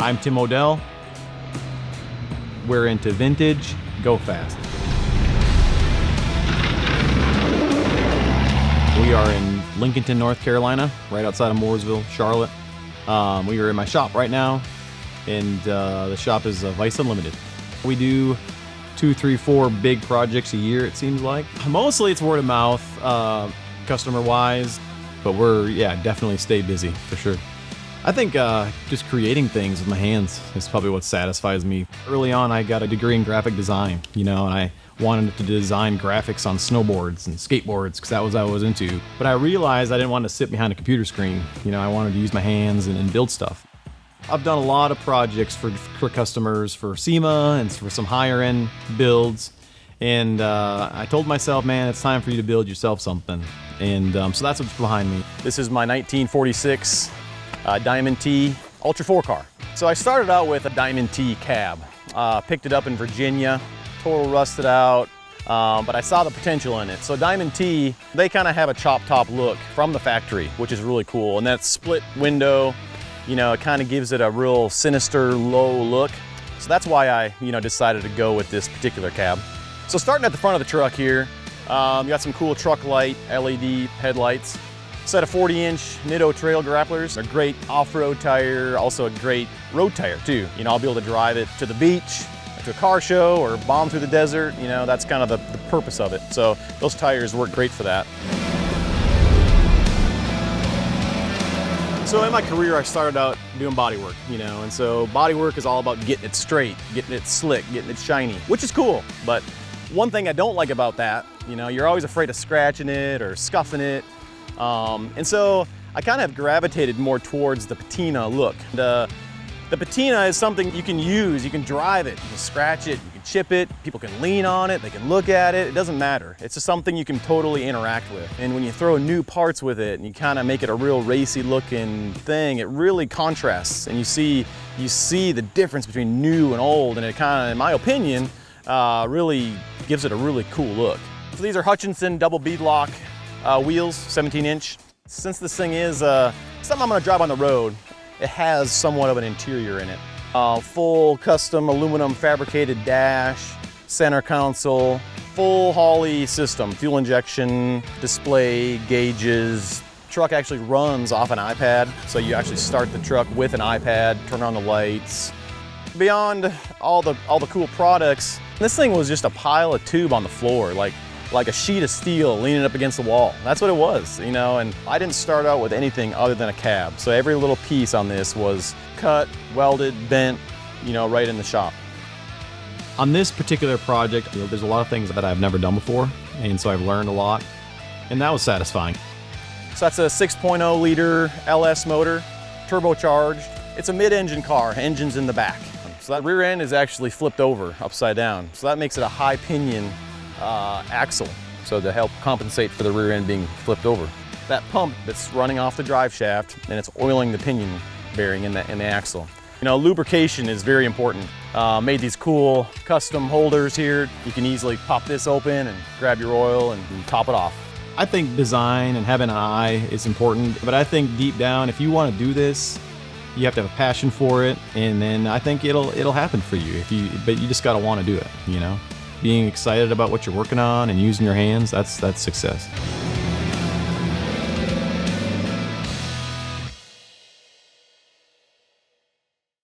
I'm Tim Odell. We're into vintage, go fast. We are in Lincolnton, North Carolina, right outside of Mooresville, Charlotte. We are in my shop right now, and the shop is Vice Unlimited. We do 2, 3, 4 big projects a year, it seems like. Mostly it's word of mouth, customer-wise, but we're, definitely stay busy, for sure. I think just creating things with my hands is probably what satisfies me. Early on, I got a degree in graphic design, and I wanted to design graphics on snowboards and skateboards because that was what I was into. But I realized I didn't want to sit behind a computer screen. I wanted to use my hands and build stuff. I've done a lot of projects for customers, for SEMA and for some higher end builds. And I told myself, man, it's time for you to build yourself something. And so that's what's behind me. This is my 1946 Diamond T Ultra 4 car. So I started out with a Diamond T cab. Picked it up in Virginia, total rusted out, but I saw the potential in it. So Diamond T, they kind of have a chop top look from the factory, which is really cool. And that split window, it kind of gives it a real sinister, low look. So that's why I, decided to go with this particular cab. So starting at the front of the truck here, you got some cool truck light LED headlights. Set of 40-inch Nitto trail grapplers. A great off-road tire, also a great road tire too. I'll be able to drive it to the beach, to a car show, or bomb through the desert. That's kind of the purpose of it. So those tires work great for that. So in my career, I started out doing body work, and so body work is all about getting it straight, getting it slick, getting it shiny, which is cool. But one thing I don't like about that, you're always afraid of scratching it or scuffing it. And so I kind of gravitated more towards the patina look. The patina is something you can use, you can drive it, you can scratch it, you can chip it, people can lean on it, they can look at it, it doesn't matter. It's just something you can totally interact with. And when you throw new parts with it and you kind of make it a real racy looking thing, it really contrasts, and you see the difference between new and old, and it kind of, in my opinion, really gives it a really cool look. So these are Hutchinson double beadlock wheels, 17-inch. Since this thing is something I'm gonna drive on the road, it has somewhat of an interior in it. Full custom aluminum fabricated dash, center console, full Holley system, fuel injection, display, gauges. Truck actually runs off an iPad, so you actually start the truck with an iPad, turn on the lights. Beyond all the cool products, this thing was just a pile of tube on the floor, like a sheet of steel leaning up against the wall. That's what it was, and I didn't start out with anything other than a cab. So every little piece on this was cut, welded, bent, right in the shop. On this particular project, there's a lot of things that I've never done before, and so I've learned a lot, and that was satisfying. So that's a 6.0 liter LS motor, turbocharged. It's a mid-engine car, engine's in the back. So that rear end is actually flipped over, upside down. So that makes it a high pinion axle, so to help compensate for the rear end being flipped over. That pump that's running off the drive shaft, and it's oiling the pinion bearing in the axle. Lubrication is very important. Made these cool custom holders here. You can easily pop this open and grab your oil and top it off. I think design and having an eye is important, but I think deep down, if you want to do this, you have to have a passion for it, and then I think it'll happen for you. But you just got to want to do it. Being excited about what you're working on and using your hands, that's success.